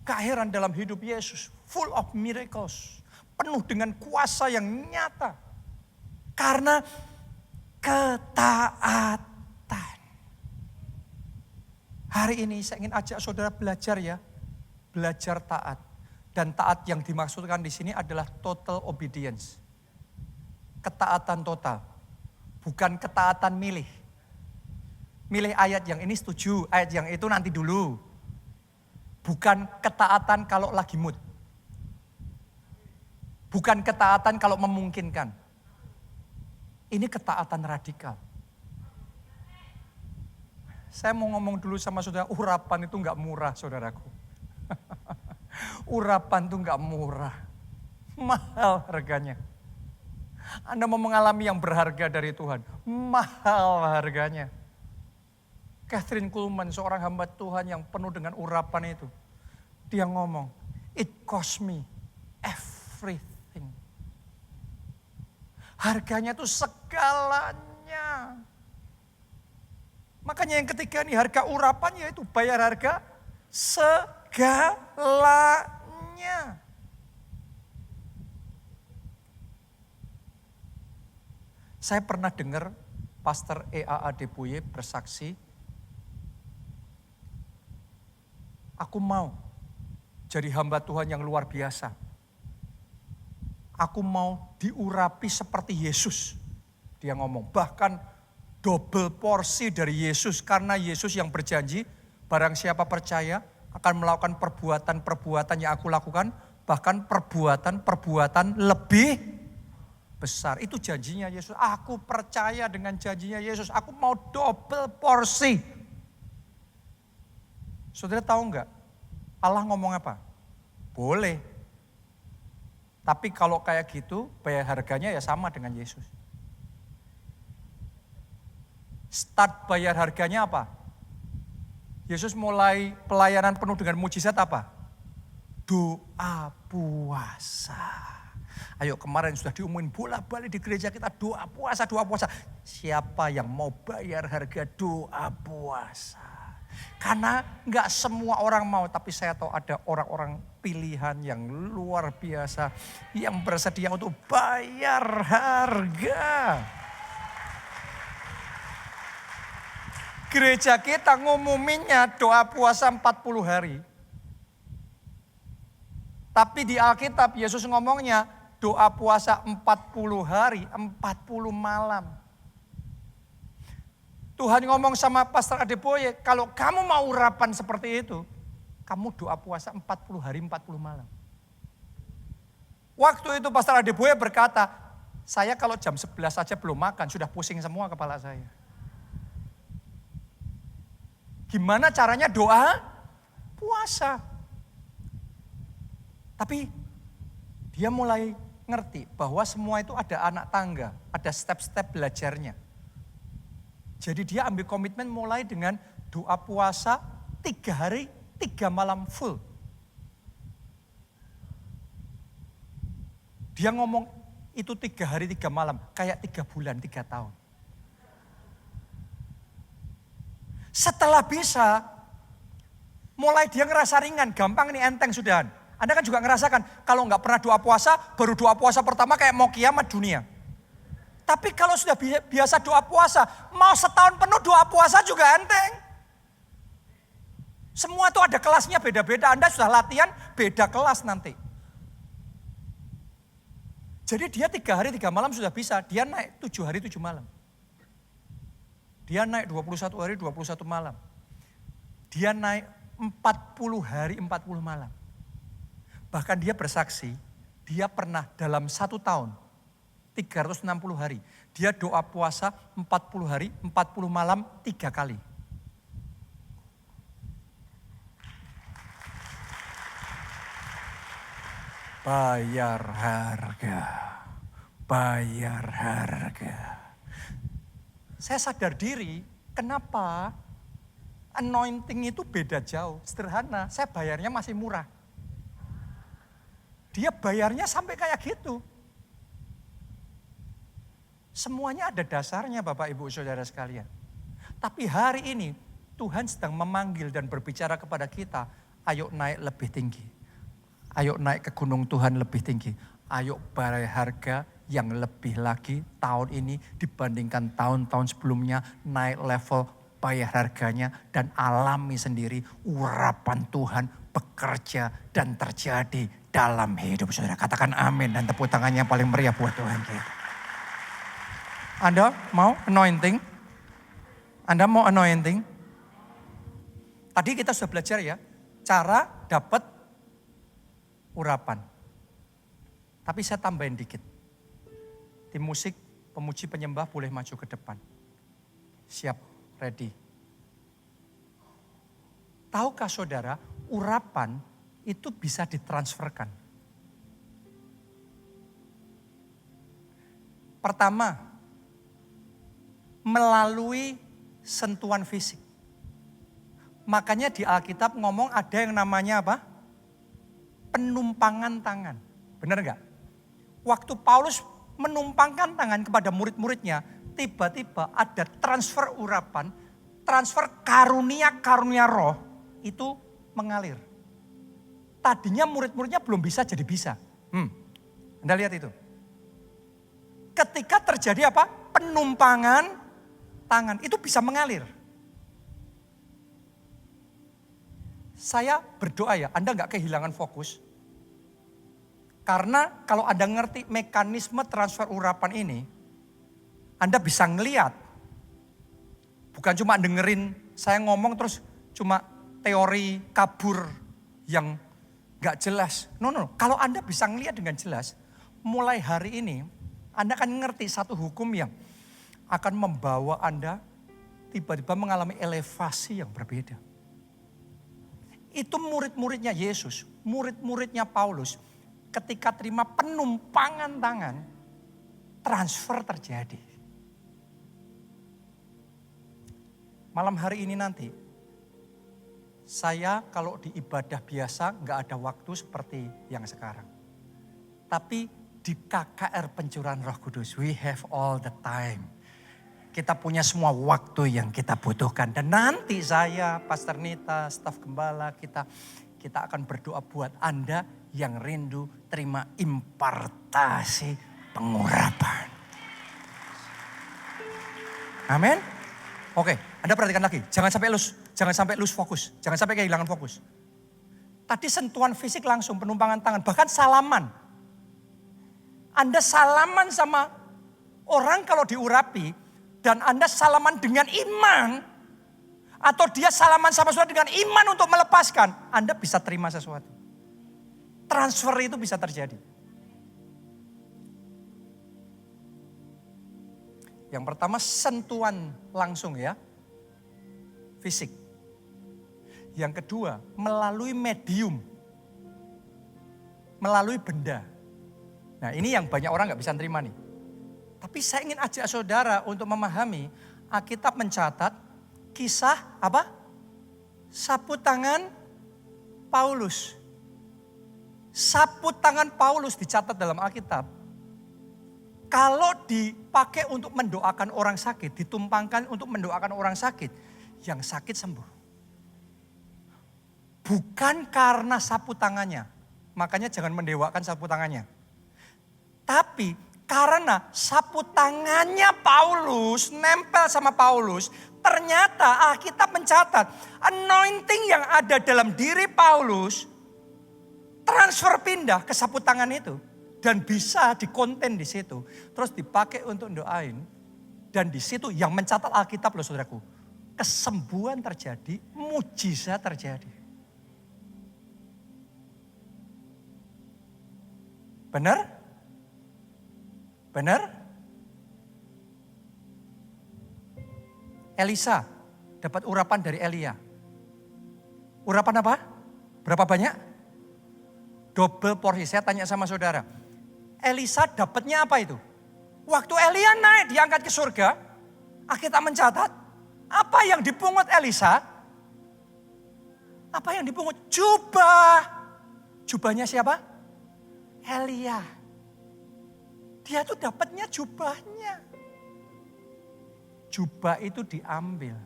Gak heran dalam hidup Yesus. Full of miracles. Penuh dengan kuasa yang nyata. Karena ketaatan. Hari ini saya ingin ajak saudara belajar ya. belajar taat. Dan taat yang dimaksudkan di sini adalah total obedience. Ketaatan total. Bukan ketaatan milih. Milih ayat yang ini setuju, ayat yang itu nanti dulu. Bukan ketaatan kalau lagi mood. Bukan ketaatan kalau memungkinkan. Ini ketaatan radikal. Saya mau ngomong dulu sama saudara, urapan itu enggak murah saudaraku. Urapan itu enggak murah. Mahal harganya. Anda mau mengalami yang berharga dari Tuhan. Mahal harganya. Catherine Kuhlman, seorang hamba Tuhan yang penuh dengan urapan itu. Dia ngomong, it cost me everything. Harganya itu segalanya. Makanya yang ketiga nih, harga urapan yaitu bayar harga segalanya. Saya pernah dengar Pastor E.A. Adeboye bersaksi, aku mau jadi hamba Tuhan yang luar biasa. Aku mau diurapi seperti Yesus. Dia ngomong, bahkan double porsi dari Yesus. Karena Yesus yang berjanji, barang siapa percaya akan melakukan perbuatan-perbuatan yang aku lakukan. Bahkan perbuatan-perbuatan lebih besar. Itu janjinya Yesus. Aku percaya dengan janjinya Yesus. Aku mau double porsi. Saudara tahu enggak? Allah ngomong apa? Boleh. Tapi kalau kayak gitu, bayar harganya ya sama dengan Yesus. Start bayar harganya apa? Yesus mulai pelayanan penuh dengan mujizat apa? Doa puasa. Ayo kemarin sudah diumumin bolak-balik di gereja kita doa puasa. Siapa yang mau bayar harga doa puasa? Karena enggak semua orang mau, tapi saya tahu ada orang-orang pilihan yang luar biasa yang bersedia untuk bayar harga. Gereja kita ngumuminnya doa puasa 40 hari. Tapi di Alkitab Yesus ngomongnya doa puasa 40 hari, 40 malam. Tuhan ngomong sama Pastor Adeboye, kalau kamu mau urapan seperti itu, kamu doa puasa 40 hari, 40 malam. Waktu itu Pastor Adeboye berkata, saya kalau jam 11 saja belum makan, sudah pusing semua kepala saya. Gimana caranya doa puasa? Tapi dia mulai ngerti bahwa semua itu ada anak tangga, ada step-step belajarnya. Jadi dia ambil komitmen mulai dengan doa puasa 3 hari 3 malam full. Dia ngomong itu 3 hari 3 malam kayak 3 bulan 3 tahun. Setelah bisa, mulai dia ngerasa ringan, gampang nih enteng sudahan. Anda kan juga ngerasakan kalau nggak pernah doa puasa, baru doa puasa pertama kayak mau kiamat dunia. Tapi kalau sudah biasa doa puasa, mau setahun penuh doa puasa juga enteng. Semua itu ada kelasnya beda-beda. Anda sudah latihan beda kelas nanti. Jadi dia 3 hari 3 malam sudah bisa. Dia naik 7 hari 7 malam. Dia naik 21 hari 21 malam. Dia naik 40 hari 40 malam. Bahkan dia bersaksi, dia pernah dalam 1 tahun 360 hari. Dia doa puasa 40 hari, 40 malam 3 kali. Bayar harga. Bayar harga. Saya sadar diri, kenapa anointing itu beda jauh. Sederhana, saya bayarnya masih murah. Dia bayarnya sampai kayak gitu. Semuanya ada dasarnya Bapak Ibu Saudara sekalian. Tapi hari ini Tuhan sedang memanggil dan berbicara kepada kita. Ayo naik lebih tinggi. Ayo naik ke gunung Tuhan lebih tinggi. Ayo bayar harga yang lebih lagi tahun ini dibandingkan tahun-tahun sebelumnya. Naik level bayar harganya dan alami sendiri urapan Tuhan bekerja dan terjadi dalam hidup saudara. Katakan amin dan tepuk tangannya paling meriah buat Tuhan kita. Anda mau anointing? Anda mau anointing? Tadi kita sudah belajar ya, cara dapat urapan. Tapi saya tambahin dikit. Tim musik, pemuji penyembah boleh maju ke depan. Siap, ready. Tahukah saudara, urapan itu bisa ditransferkan. Pertama, melalui sentuhan fisik. Makanya di Alkitab ngomong ada yang namanya apa? Penumpangan tangan. Benar enggak? Waktu Paulus menumpangkan tangan kepada murid-muridnya, tiba-tiba ada transfer urapan, transfer karunia-karunia roh itu mengalir. Tadinya murid-muridnya belum bisa jadi bisa. Anda lihat itu. Ketika terjadi apa? Penumpangan tangan, itu bisa mengalir. Saya berdoa ya, Anda gak kehilangan fokus. Karena kalau Anda ngerti mekanisme transfer urapan ini, Anda bisa ngeliat. Bukan cuma dengerin saya ngomong terus cuma teori kabur yang gak jelas. No. Kalau Anda bisa ngeliat dengan jelas, mulai hari ini Anda akan ngerti satu hukum yang akan membawa Anda tiba-tiba mengalami elevasi yang berbeda. Itu murid-muridnya Yesus, murid-muridnya Paulus. Ketika terima penumpangan tangan, transfer terjadi. Malam hari ini nanti, saya kalau di ibadah biasa gak ada waktu seperti yang sekarang. Tapi di KKR Pencurahan Roh Kudus, we have all the time. Kita punya semua waktu yang kita butuhkan. Dan nanti saya, Pastor Nita, staf gembala, kita akan berdoa buat Anda yang rindu terima impartasi pengurapan. Amin. Oke, Anda perhatikan lagi. Jangan sampai lose fokus. Jangan sampai kehilangan fokus. Tadi sentuhan fisik langsung, penumpangan tangan, bahkan salaman. Anda salaman sama orang kalau diurapi, dan Anda salaman dengan iman, atau dia salaman sama saudara dengan iman untuk melepaskan, Anda bisa terima sesuatu. Transfer itu bisa terjadi. Yang pertama sentuhan langsung ya, fisik. Yang kedua melalui medium, melalui benda. Nah ini yang banyak orang gak bisa terima nih. Tapi saya ingin ajak saudara untuk memahami, Alkitab mencatat kisah apa? Sapu tangan Paulus. Sapu tangan Paulus dicatat dalam Alkitab. Kalau dipakai untuk mendoakan orang sakit, ditumpangkan untuk mendoakan orang sakit, yang sakit sembuh. Bukan karena sapu tangannya, makanya jangan mendewakan sapu tangannya. Tapi karena sapu tangannya Paulus, nempel sama Paulus, ternyata Alkitab mencatat anointing yang ada dalam diri Paulus transfer pindah ke sapu tangan itu. Dan bisa dikonten di situ. Terus dipakai untuk doain. Dan di situ yang mencatat Alkitab loh saudaraku. Kesembuhan terjadi, mujizat terjadi. Benar? Benar? Elisa dapat urapan dari Elia. Urapan apa? Berapa banyak? Double porsi. Saya tanya sama saudara. Elisa dapatnya apa itu? Waktu Elia naik diangkat ke surga, Alkitab mencatat, apa yang dipungut Elisa? Apa yang dipungut? Jubah. Jubahnya siapa? Elia. Dia tuh dapatnya jubahnya. Jubah itu diambil.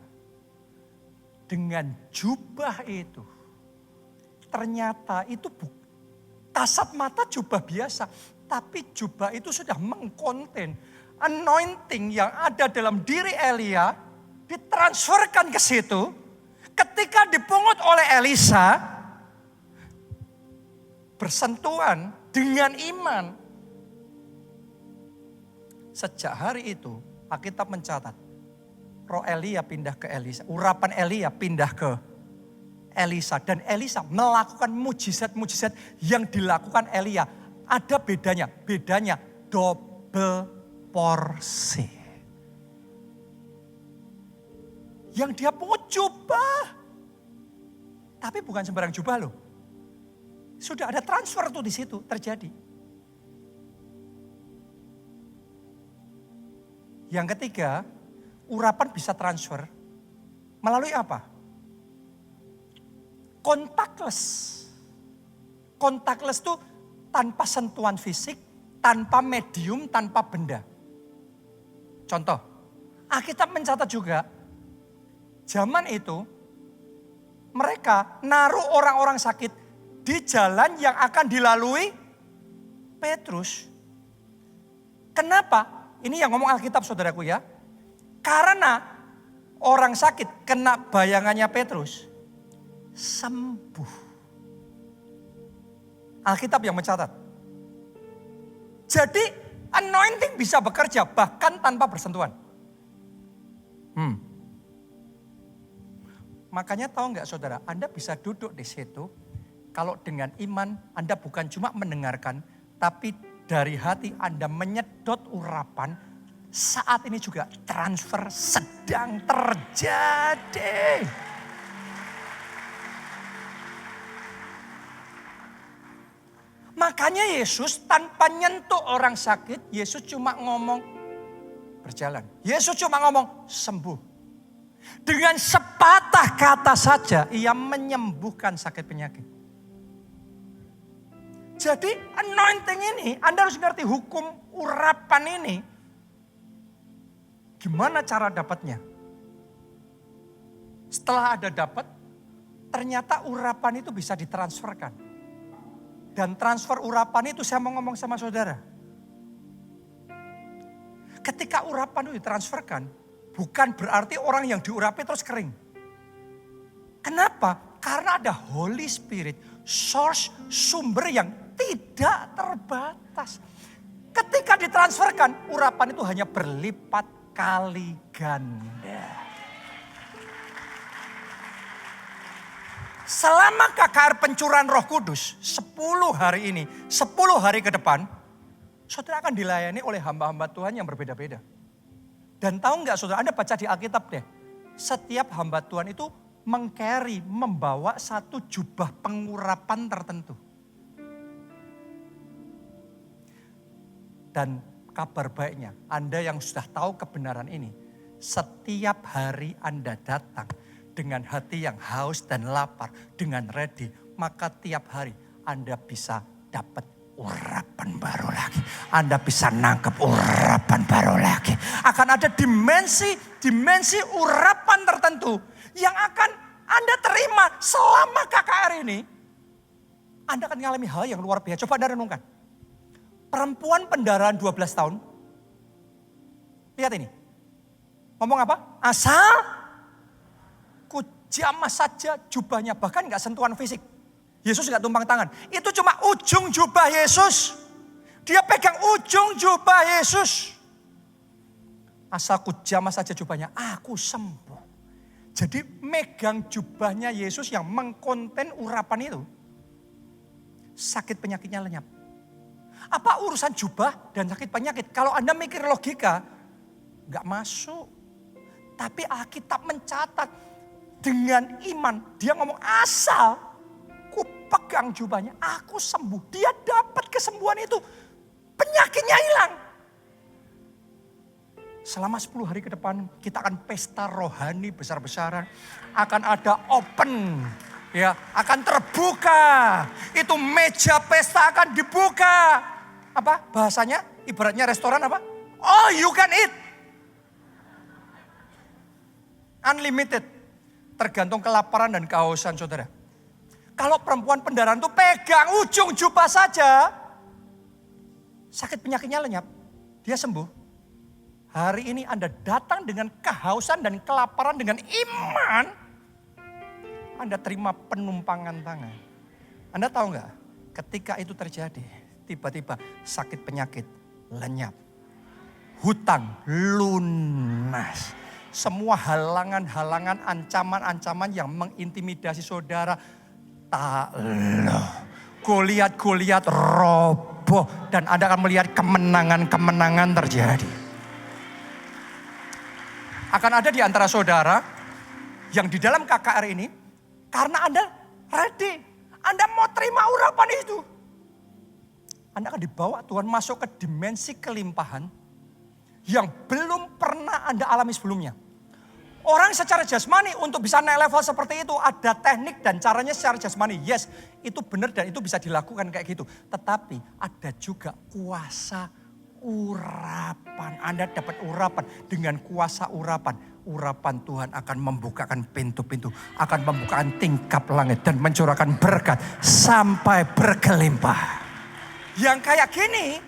Dengan jubah itu. Ternyata itu kasat mata jubah biasa. Tapi jubah itu sudah mengkonten anointing yang ada dalam diri Elia. Ditransferkan ke situ. Ketika dipungut oleh Elisa. bersentuhan dengan iman. Sejak hari itu Alkitab mencatat, roh Elia pindah ke Elisa, urapan Elia pindah ke Elisa. Dan Elisa melakukan mujizat-mujizat yang dilakukan Elia. Ada bedanya double porsi. Yang dia pungut jubah. Tapi bukan sembarang jubah loh. Sudah ada transfer tuh di situ terjadi. Yang ketiga, urapan bisa transfer melalui apa? Contactless. Contactless itu tanpa sentuhan fisik, tanpa medium, tanpa benda. Contoh, Alkitab mencatat juga, zaman itu mereka naruh orang-orang sakit di jalan yang akan dilalui Petrus. Kenapa? Ini yang ngomong Alkitab saudaraku ya. Karena orang sakit kena bayangannya Petrus, sembuh. Alkitab yang mencatat. Jadi anointing bisa bekerja bahkan tanpa bersentuhan. Makanya tahu nggak saudara, Anda bisa duduk di situ. Kalau dengan iman Anda bukan cuma mendengarkan, tapi dari hati Anda menyedot urapan. Saat ini juga transfer sedang terjadi. Makanya Yesus tanpa nyentuh orang sakit, Yesus cuma ngomong berjalan. Yesus cuma ngomong sembuh. Dengan sepatah kata saja ia menyembuhkan sakit penyakit. Jadi anointing ini, Anda harus ngerti hukum urapan ini. Gimana cara dapatnya? Setelah ada dapat, ternyata urapan itu bisa ditransferkan. Dan transfer urapan itu saya mau ngomong sama saudara. Ketika urapan itu ditransferkan, bukan berarti orang yang diurapi terus kering. Kenapa? Karena ada Holy Spirit, source, sumber yang tidak terbatas. Ketika ditransferkan, urapan itu hanya berlipat kali ganda. Selama KKR pencurahan Roh Kudus, 10 hari ini, 10 hari ke depan, saudara akan dilayani oleh hamba-hamba Tuhan yang berbeda-beda. Dan tahu nggak saudara, Anda baca di Alkitab deh. Setiap hamba Tuhan itu meng-carry, membawa satu jubah pengurapan tertentu. Dan kabar baiknya, Anda yang sudah tahu kebenaran ini, setiap hari Anda datang dengan hati yang haus dan lapar, dengan ready, maka tiap hari Anda bisa dapat urapan baru lagi. Anda bisa nangkep urapan baru lagi. Akan ada dimensi urapan tertentu yang akan Anda terima selama KKR ini. Anda akan mengalami hal yang luar biasa. Coba Anda renungkan. Perempuan pendarahan 12 tahun. Lihat ini. Ngomong apa? Asal ku jamah saja jubahnya. Bahkan gak sentuhan fisik. Yesus gak tumpang tangan. Itu cuma ujung jubah Yesus. Dia pegang ujung jubah Yesus. Asal ku jamah saja jubahnya, aku sembuh. Jadi megang jubahnya Yesus yang mengkonten urapan itu. Sakit penyakitnya lenyap. Apa urusan jubah dan sakit penyakit? Kalau Anda mikir logika, gak masuk. Tapi Alkitab mencatat dengan iman. Dia ngomong asal ku pegang jubahnya, aku sembuh. Dia dapat kesembuhan itu. Penyakitnya hilang. Selama 10 hari ke depan kita akan pesta rohani besar-besaran. Akan ada open. Ya, akan terbuka. Itu meja pesta akan dibuka. Apa bahasanya? Ibaratnya restoran apa? Oh, you can eat. Unlimited. Tergantung kelaparan dan kehausan saudara. Kalau perempuan pendarahan itu pegang ujung jubah saja. Sakit penyakitnya lenyap. Dia sembuh. Hari ini Anda datang dengan kehausan dan kelaparan dengan iman. Anda terima penumpangan tangan. Anda tahu nggak? ketika itu terjadi, tiba-tiba sakit penyakit lenyap. Hutang lunas. Semua halangan-halangan, ancaman-ancaman yang mengintimidasi saudara takluk. Goliat-Goliat roboh dan Anda akan melihat kemenangan-kemenangan terjadi. Akan ada di antara saudara yang di dalam KKR ini, karena Anda ready, Anda mau terima urapan itu. Anda akan dibawa Tuhan masuk ke dimensi kelimpahan yang belum pernah Anda alami sebelumnya. Orang secara jasmani untuk bisa naik level seperti itu ada teknik dan caranya secara jasmani. Yes, itu benar dan itu bisa dilakukan kayak gitu. Tetapi ada juga kuasa urapan. Anda dapat urapan dengan kuasa urapan. Urapan Tuhan akan membukakan pintu-pintu, akan membukakan tingkap langit dan mencurahkan berkat sampai berkelimpah. Yang kayak gini,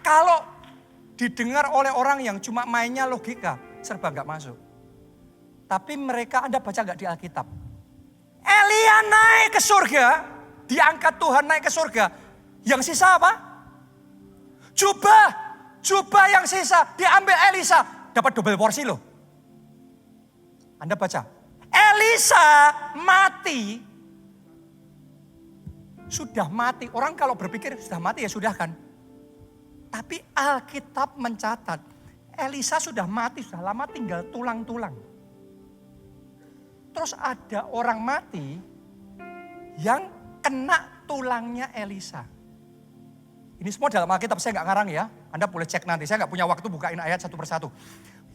kalau didengar oleh orang yang cuma mainnya logika, serba gak masuk. Tapi mereka, Anda baca gak di Alkitab? Elia naik ke surga, diangkat Tuhan naik ke surga. Yang sisa apa? Jubah yang sisa diambil Elisa, dapat double porsi loh. Anda baca, Elisa mati. Sudah mati, orang kalau berpikir sudah mati ya sudah kan. Tapi Alkitab mencatat, Elisa sudah mati, sudah lama tinggal tulang-tulang. Terus ada orang mati yang kena tulangnya Elisa. Ini semua dalam Alkitab, saya gak ngarang ya. Anda boleh cek nanti, saya gak punya waktu bukain ayat satu persatu.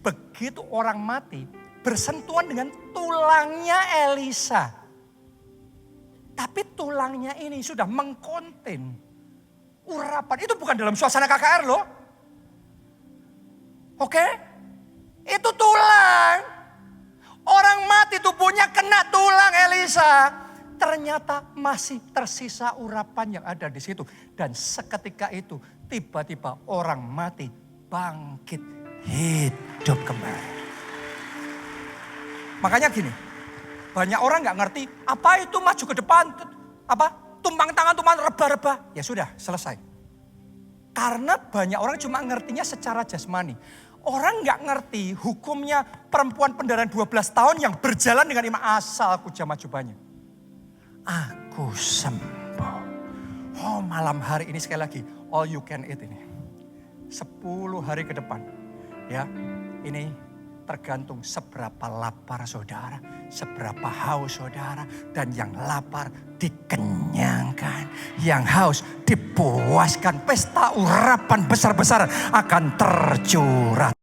Begitu orang mati, bersentuhan dengan tulangnya Elisa. Tapi tulangnya ini sudah mengkonten urapan. Itu bukan dalam suasana KKR loh. Oke? Itu tulang. Orang mati tubuhnya kena tulang Elisa. Ternyata masih tersisa urapan yang ada di situ. Dan seketika itu tiba-tiba orang mati bangkit hidup kembali. Makanya gini, banyak orang gak ngerti apa itu maju ke depan. Apa? Tumpang tangan, reba-reba. Ya sudah, selesai. Karena banyak orang cuma ngertinya secara jasmani. Orang gak ngerti hukumnya perempuan pendarahan 12 tahun yang berjalan dengan iman asal aku jamah jubahnya. Aku sembuh. Oh malam hari ini sekali lagi all you can eat ini. 10 hari ke depan. Ya ini tergantung seberapa lapar saudara. Seberapa haus saudara. Dan yang lapar dikenyangkan. Yang haus dipuaskan. Pesta urapan besar-besaran akan tercurah.